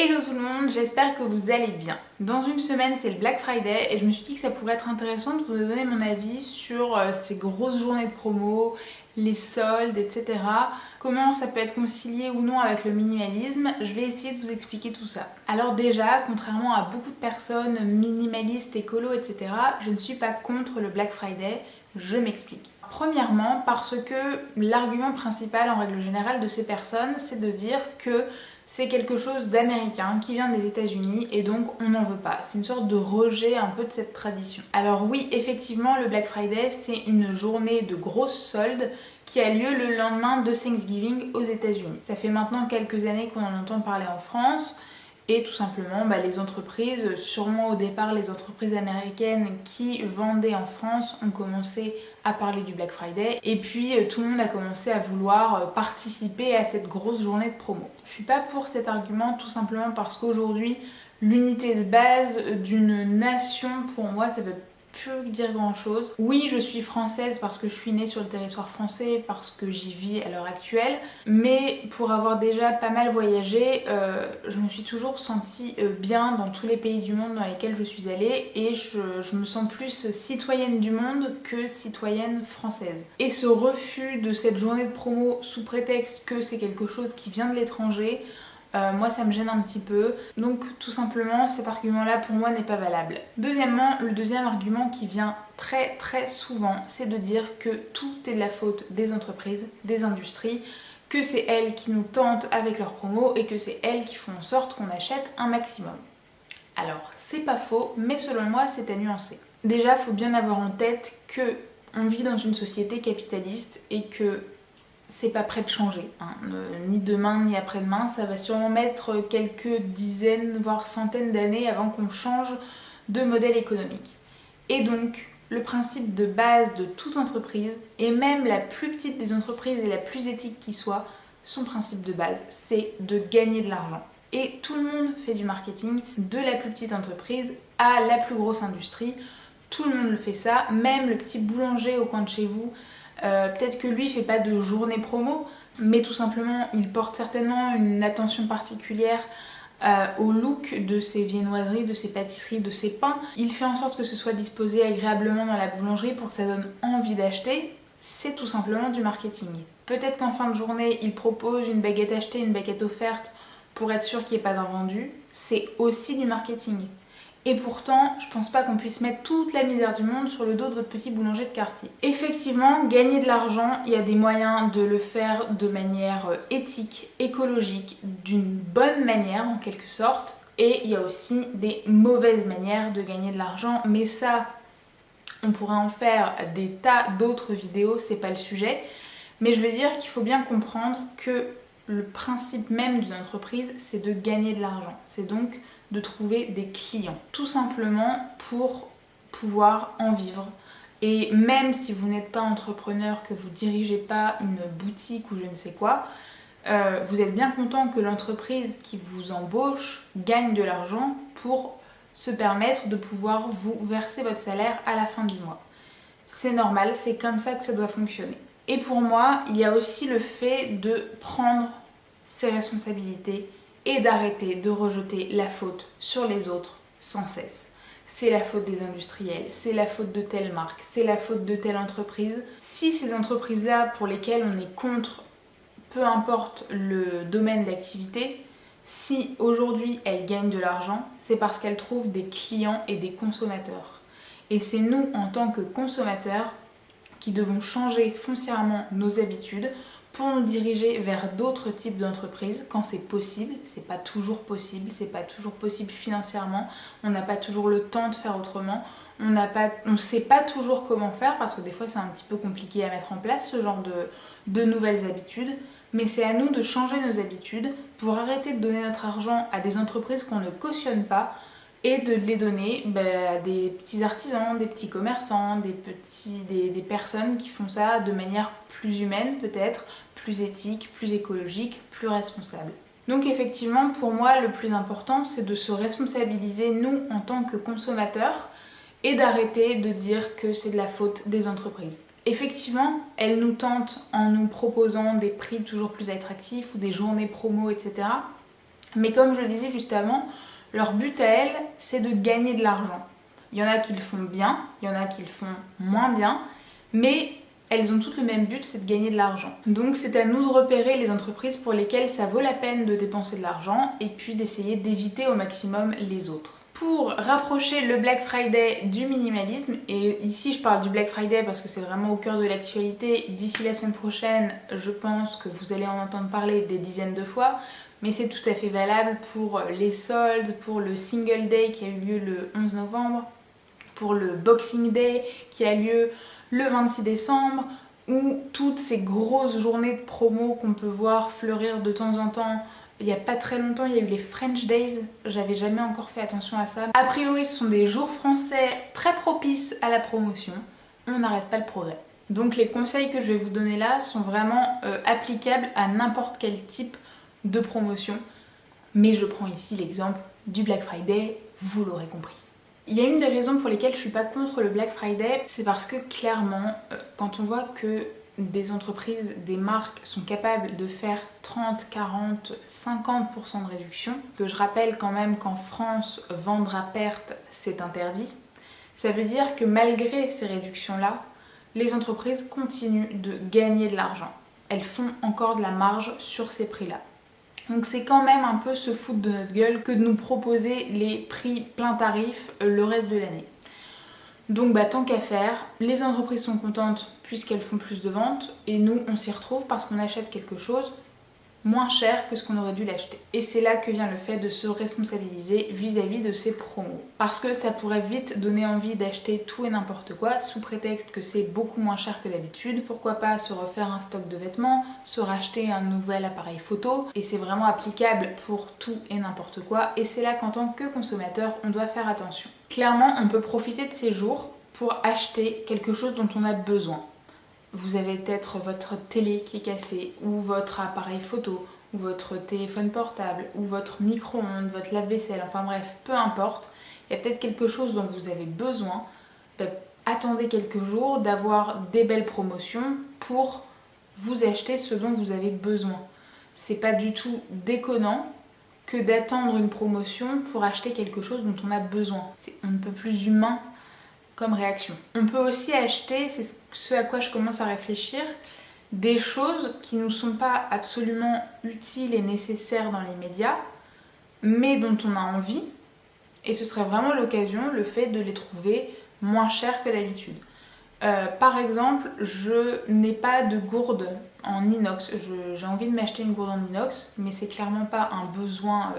Hello tout le monde, j'espère que vous allez bien. Dans une semaine c'est le Black Friday et je me suis dit que ça pourrait être intéressant de vous donner mon avis sur ces grosses journées de promo, les soldes, etc. Comment ça peut être concilié ou non avec le minimalisme, je vais essayer de vous expliquer tout ça. Alors déjà, contrairement à beaucoup de personnes minimalistes, écolo, etc., je ne suis pas contre le Black Friday, je m'explique. Premièrement, parce que l'argument principal en règle générale de ces personnes, c'est de dire que c'est quelque chose d'américain qui vient des États-Unis et donc on n'en veut pas. C'est une sorte de rejet un peu de cette tradition. Alors oui, effectivement, le Black Friday, c'est une journée de grosses soldes qui a lieu le lendemain de Thanksgiving aux États-Unis. Ça fait maintenant quelques années qu'on en entend parler en France. Et tout simplement, les entreprises, sûrement au départ les entreprises américaines qui vendaient en France ont commencé à parler du Black Friday et puis tout le monde a commencé à vouloir participer à cette grosse journée de promo. Je suis pas pour cet argument tout simplement parce qu'aujourd'hui l'unité de base d'une nation pour moi ça veut plus dire grand chose. Oui, je suis française parce que je suis née sur le territoire français, parce que j'y vis à l'heure actuelle, mais pour avoir déjà pas mal voyagé, je me suis toujours sentie bien dans tous les pays du monde dans lesquels je suis allée et je me sens plus citoyenne du monde que citoyenne française. Et ce refus de cette journée de promo sous prétexte que c'est quelque chose qui vient de l'étranger, moi ça me gêne un petit peu, donc tout simplement cet argument là pour moi n'est pas valable. Deuxièmement, le deuxième argument qui vient très souvent, c'est de dire que tout est de la faute des entreprises, des industries, que c'est elles qui nous tentent avec leurs promos et que c'est elles qui font en sorte qu'on achète un maximum. Alors c'est pas faux, mais selon moi c'est à nuancer. Déjà, faut bien avoir en tête que on vit dans une société capitaliste et que c'est pas prêt de changer, ni demain ni après-demain, ça va sûrement mettre quelques dizaines voire centaines d'années avant qu'on change de modèle économique. Et donc le principe de base de toute entreprise, et même la plus petite des entreprises et la plus éthique qui soit, son principe de base c'est de gagner de l'argent. Et tout le monde fait du marketing, de la plus petite entreprise à la plus grosse industrie, tout le monde le fait ça, même le petit boulanger au coin de chez vous. Peut-être que lui fait pas de journée promo, mais tout simplement il porte certainement une attention particulière au look de ses viennoiseries, de ses pâtisseries, de ses pains. Il fait en sorte que ce soit disposé agréablement dans la boulangerie pour que ça donne envie d'acheter. C'est tout simplement du marketing. Peut-être qu'en fin de journée il propose une baguette achetée, une baguette offerte pour être sûr qu'il n'y ait pas d'invendu. C'est aussi du marketing. Et pourtant, je pense pas qu'on puisse mettre toute la misère du monde sur le dos de votre petit boulanger de quartier. Effectivement, gagner de l'argent, il y a des moyens de le faire de manière éthique, écologique, d'une bonne manière en quelque sorte. Et il y a aussi des mauvaises manières de gagner de l'argent, mais ça, on pourrait en faire des tas d'autres vidéos, c'est pas le sujet. Mais je veux dire qu'il faut bien comprendre que le principe même d'une entreprise, c'est de gagner de l'argent. C'est donc de trouver des clients, tout simplement pour pouvoir en vivre. Et même si vous n'êtes pas entrepreneur, que vous dirigez pas une boutique ou je ne sais quoi, vous êtes bien content que l'entreprise qui vous embauche gagne de l'argent pour se permettre de pouvoir vous verser votre salaire à la fin du mois. C'est normal, c'est comme ça que ça doit fonctionner. Et pour moi, il y a aussi le fait de prendre ses responsabilités et d'arrêter de rejeter la faute sur les autres sans cesse. C'est la faute des industriels, c'est la faute de telle marque, c'est la faute de telle entreprise. Si ces entreprises-là pour lesquelles on est contre, peu importe le domaine d'activité, si aujourd'hui elles gagnent de l'argent, c'est parce qu'elles trouvent des clients et des consommateurs. Et c'est nous en tant que consommateurs qui devons changer foncièrement nos habitudes pour nous diriger vers d'autres types d'entreprises quand c'est possible. C'est pas toujours possible, c'est pas toujours possible financièrement, on n'a pas toujours le temps de faire autrement, on sait pas toujours comment faire parce que des fois c'est un petit peu compliqué à mettre en place ce genre de nouvelles habitudes, mais c'est à nous de changer nos habitudes pour arrêter de donner notre argent à des entreprises qu'on ne cautionne pas et de les donner à des petits artisans, des petits commerçants, des personnes qui font ça de manière plus humaine peut-être, plus éthique, plus écologique, plus responsable. Donc effectivement, pour moi, le plus important, c'est de se responsabiliser, nous, en tant que consommateurs, et d'arrêter de dire que c'est de la faute des entreprises. Effectivement, elles nous tentent en nous proposant des prix toujours plus attractifs ou des journées promo, etc. Mais comme je le disais juste avant, leur but à elles, c'est de gagner de l'argent. Il y en a qui le font bien, il y en a qui le font moins bien, mais elles ont toutes le même but, c'est de gagner de l'argent. Donc c'est à nous de repérer les entreprises pour lesquelles ça vaut la peine de dépenser de l'argent et puis d'essayer d'éviter au maximum les autres. Pour rapprocher le Black Friday du minimalisme, et ici je parle du Black Friday parce que c'est vraiment au cœur de l'actualité, d'ici la semaine prochaine, je pense que vous allez en entendre parler des dizaines de fois, mais c'est tout à fait valable pour les soldes, pour le Single Day qui a eu lieu le 11 novembre, pour le Boxing Day qui a lieu le 26 décembre, ou toutes ces grosses journées de promo qu'on peut voir fleurir de temps en temps. Il n'y a pas très longtemps, il y a eu les French Days, j'avais jamais encore fait attention à ça. A priori, ce sont des jours français très propices à la promotion, on n'arrête pas le progrès. Donc les conseils que je vais vous donner là sont vraiment applicables à n'importe quel type de promotion, mais je prends ici l'exemple du Black Friday, vous l'aurez compris. Il y a une des raisons pour lesquelles je suis pas contre le Black Friday, c'est parce que clairement, quand on voit que des entreprises, des marques sont capables de faire 30, 40, 50% de réduction, que je rappelle quand même qu'en France, vendre à perte, c'est interdit, ça veut dire que malgré ces réductions-là, les entreprises continuent de gagner de l'argent. Elles font encore de la marge sur ces prix-là. Donc c'est quand même un peu se foutre de notre gueule que de nous proposer les prix plein tarif le reste de l'année. Donc tant qu'à faire, les entreprises sont contentes puisqu'elles font plus de ventes et nous on s'y retrouve parce qu'on achète quelque chose moins cher que ce qu'on aurait dû l'acheter. Et c'est là que vient le fait de se responsabiliser vis-à-vis de ces promos. Parce que ça pourrait vite donner envie d'acheter tout et n'importe quoi sous prétexte que c'est beaucoup moins cher que d'habitude. Pourquoi pas se refaire un stock de vêtements, se racheter un nouvel appareil photo. Et c'est vraiment applicable pour tout et n'importe quoi. Et c'est là qu'en tant que consommateur, on doit faire attention. Clairement, on peut profiter de ces jours pour acheter quelque chose dont on a besoin. Vous avez peut-être votre télé qui est cassée, ou votre appareil photo, ou votre téléphone portable, ou votre micro-ondes, votre lave-vaisselle, enfin bref, peu importe. Il y a peut-être quelque chose dont vous avez besoin. Attendez quelques jours d'avoir des belles promotions pour vous acheter ce dont vous avez besoin. C'est pas du tout déconnant que d'attendre une promotion pour acheter quelque chose dont on a besoin. C'est un peu plus humain comme réaction. On peut aussi acheter, c'est ce à quoi je commence à réfléchir, des choses qui ne nous sont pas absolument utiles et nécessaires dans les médias, mais dont on a envie, et ce serait vraiment l'occasion, le fait de les trouver moins chères que d'habitude. Par exemple, je n'ai pas de gourde en inox, j'ai envie de m'acheter une gourde en inox, mais c'est clairement pas un besoin.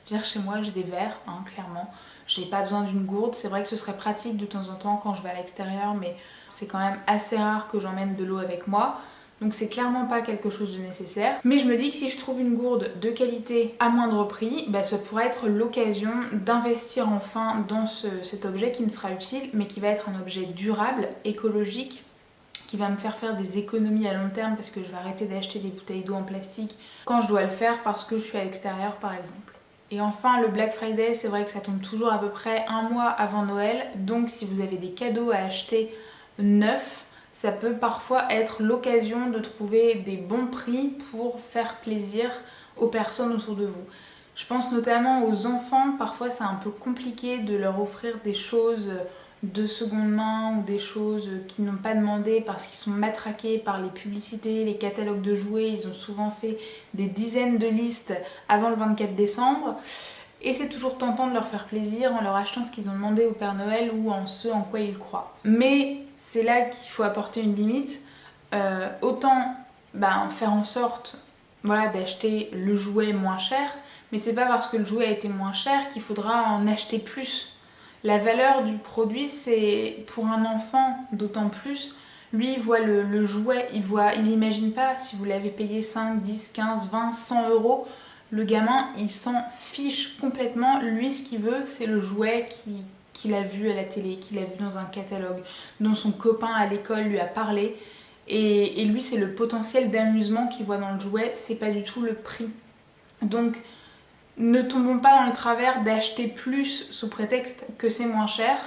Je veux dire, chez moi j'ai des verres, clairement. J'ai pas besoin d'une gourde, c'est vrai que ce serait pratique de temps en temps quand je vais à l'extérieur, mais c'est quand même assez rare que j'emmène de l'eau avec moi. Donc c'est clairement pas quelque chose de nécessaire. Mais je me dis que si je trouve une gourde de qualité à moindre prix, ça pourrait être l'occasion d'investir enfin dans cet objet qui me sera utile, mais qui va être un objet durable, écologique, qui va me faire des économies à long terme parce que je vais arrêter d'acheter des bouteilles d'eau en plastique quand je dois le faire parce que je suis à l'extérieur par exemple. Et enfin, le Black Friday, c'est vrai que ça tombe toujours à peu près un mois avant Noël. Donc si vous avez des cadeaux à acheter neufs, ça peut parfois être l'occasion de trouver des bons prix pour faire plaisir aux personnes autour de vous. Je pense notamment aux enfants, parfois c'est un peu compliqué de leur offrir des choses de seconde main ou des choses qu'ils n'ont pas demandé parce qu'ils sont matraqués par les publicités, les catalogues de jouets. Ils ont souvent fait des dizaines de listes avant le 24 décembre et c'est toujours tentant de leur faire plaisir en leur achetant ce qu'ils ont demandé au Père Noël ou en ce en quoi ils croient. Mais c'est là qu'il faut apporter une limite. Autant faire en sorte d'acheter le jouet moins cher, mais c'est pas parce que le jouet a été moins cher qu'il faudra en acheter plus. La valeur du produit, c'est pour un enfant d'autant plus. Lui, il voit le jouet, il n'imagine pas si vous l'avez payé 5, 10, 15, 20, 100 euros. Le gamin, il s'en fiche complètement. Lui, ce qu'il veut, c'est le jouet qu'il a vu à la télé, qu'il a vu dans un catalogue, dont son copain à l'école lui a parlé. Et lui, c'est le potentiel d'amusement qu'il voit dans le jouet, c'est pas du tout le prix. Donc, ne tombons pas dans le travers d'acheter plus sous prétexte que c'est moins cher.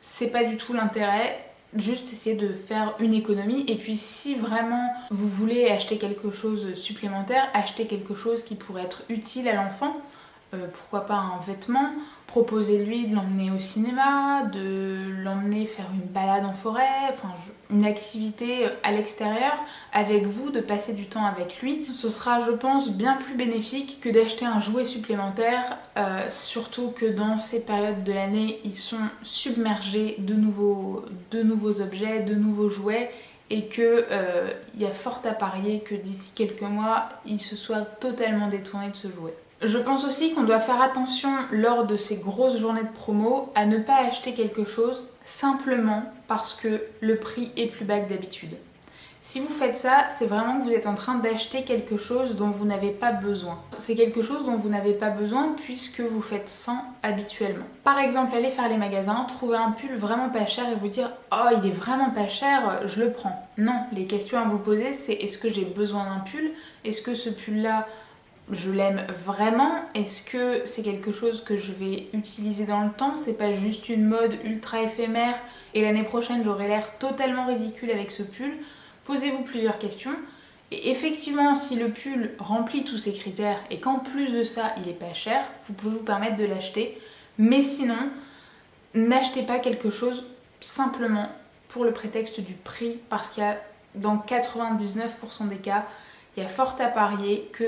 C'est pas du tout l'intérêt. juste essayer de faire une économie. Et puis si vraiment vous voulez acheter quelque chose supplémentaire, acheter quelque chose qui pourrait être utile à l'enfant, pourquoi pas un vêtement, proposez-lui de l'emmener au cinéma, de l'emmener faire une balade en forêt, enfin une activité à l'extérieur avec vous, de passer du temps avec lui. Ce sera, je pense, bien plus bénéfique que d'acheter un jouet supplémentaire, surtout que dans ces périodes de l'année, ils sont submergés de nouveaux objets, de nouveaux jouets, et que y a fort à parier que d'ici quelques mois, il se soit totalement détourné de ce jouet. Je pense aussi qu'on doit faire attention lors de ces grosses journées de promo à ne pas acheter quelque chose simplement parce que le prix est plus bas que d'habitude. Si vous faites ça, c'est vraiment que vous êtes en train d'acheter quelque chose dont vous n'avez pas besoin. C'est quelque chose dont vous n'avez pas besoin puisque vous faites sans habituellement. Par exemple, allez faire les magasins, trouver un pull vraiment pas cher et vous dire « Oh, il est vraiment pas cher, je le prends ». Non, les questions à vous poser, c'est est-ce que j'ai besoin d'un pull? Est-ce que ce pull-là, je l'aime vraiment? Est-ce que c'est quelque chose que je vais utiliser dans le temps? C'est pas juste une mode ultra éphémère et l'année prochaine j'aurai l'air totalement ridicule avec ce pull? Posez-vous plusieurs questions. Et effectivement, si le pull remplit tous ces critères et qu'en plus de ça il est pas cher, vous pouvez vous permettre de l'acheter. Mais sinon, n'achetez pas quelque chose simplement pour le prétexte du prix, parce qu'il y a, dans 99% des cas, il y a fort à parier que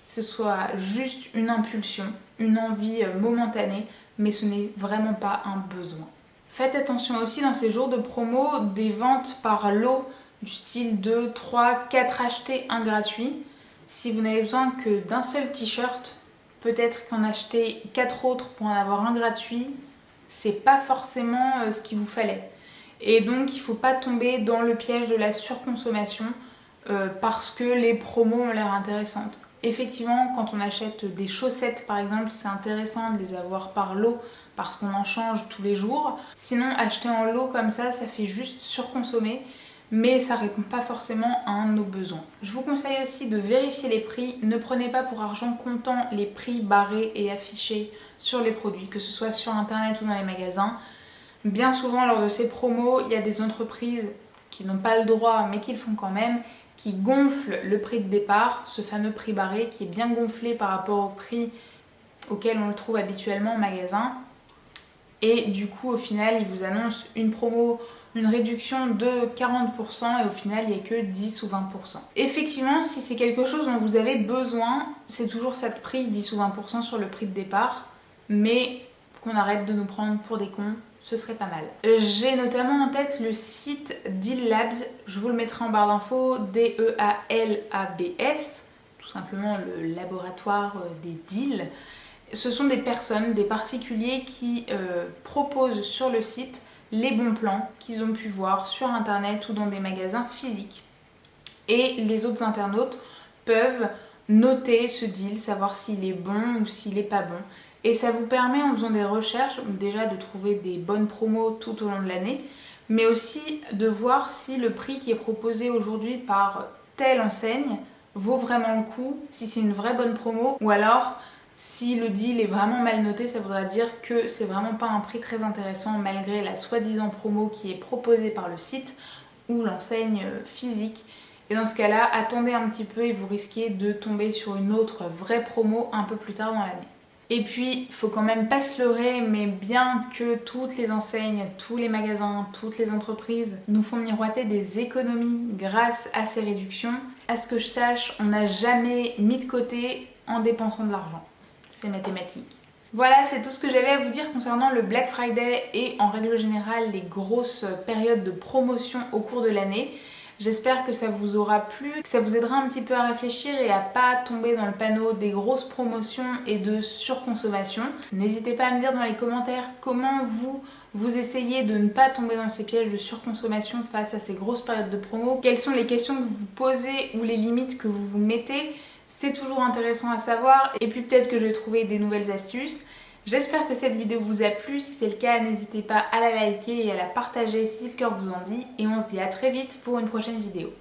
ce soit juste une impulsion, une envie momentanée, mais ce n'est vraiment pas un besoin. Faites attention aussi dans ces jours de promo des ventes par lot, du style 2, 3, 4 achetés, 1 gratuit. Si vous n'avez besoin que d'un seul t-shirt, peut-être qu'en acheter 4 autres pour en avoir un gratuit, c'est pas forcément ce qu'il vous fallait. Et donc il ne faut pas tomber dans le piège de la surconsommation parce que les promos ont l'air intéressantes. Effectivement, quand on achète des chaussettes par exemple, c'est intéressant de les avoir par lot parce qu'on en change tous les jours. Sinon, acheter en lot comme ça fait juste surconsommer, mais ça répond pas forcément à un de nos besoins. Je vous conseille aussi de vérifier les prix. Ne prenez pas pour argent comptant les prix barrés et affichés sur les produits, que ce soit sur internet ou dans les magasins. Bien souvent, lors de ces promos, il y a des entreprises qui n'ont pas le droit, mais qui le font quand même, qui gonflent le prix de départ, ce fameux prix barré qui est bien gonflé par rapport au prix auquel on le trouve habituellement en magasin. Et du coup, au final, ils vous annoncent une promo, une réduction de 40% et au final, il n'y a que 10 ou 20%. Effectivement, si c'est quelque chose dont vous avez besoin, c'est toujours ça de prix, 10 ou 20% sur le prix de départ, mais qu'on arrête de nous prendre pour des cons, ce serait pas mal. J'ai notamment en tête le site Deal Labs, je vous le mettrai en barre d'infos, DEALABS, tout simplement le laboratoire des deals. Ce sont des personnes, des particuliers qui proposent sur le site les bons plans qu'ils ont pu voir sur internet ou dans des magasins physiques. Et les autres internautes peuvent noter ce deal, savoir s'il est bon ou s'il n'est pas bon. Et ça vous permet, en faisant des recherches, déjà de trouver des bonnes promos tout au long de l'année, mais aussi de voir si le prix qui est proposé aujourd'hui par telle enseigne vaut vraiment le coup, si c'est une vraie bonne promo, ou alors si le deal est vraiment mal noté, ça voudra dire que c'est vraiment pas un prix très intéressant malgré la soi-disant promo qui est proposée par le site ou l'enseigne physique. Et dans ce cas-là, attendez un petit peu et vous risquez de tomber sur une autre vraie promo un peu plus tard dans l'année. Et puis, il faut quand même pas se leurrer, mais bien que toutes les enseignes, tous les magasins, toutes les entreprises nous font miroiter des économies grâce à ces réductions, à ce que je sache, on n'a jamais mis de côté en dépensant de l'argent. C'est mathématique. Voilà, c'est tout ce que j'avais à vous dire concernant le Black Friday et en règle générale les grosses périodes de promotion au cours de l'année. J'espère que ça vous aura plu, que ça vous aidera un petit peu à réfléchir et à pas tomber dans le panneau des grosses promotions et de surconsommation. N'hésitez pas à me dire dans les commentaires comment vous essayez de ne pas tomber dans ces pièges de surconsommation face à ces grosses périodes de promo. Quelles sont les questions que vous vous posez ou les limites que vous vous mettez? C'est toujours intéressant à savoir et puis peut-être que je vais trouver des nouvelles astuces. J'espère que cette vidéo vous a plu, si c'est le cas n'hésitez pas à la liker et à la partager si le cœur vous en dit et on se dit à très vite pour une prochaine vidéo.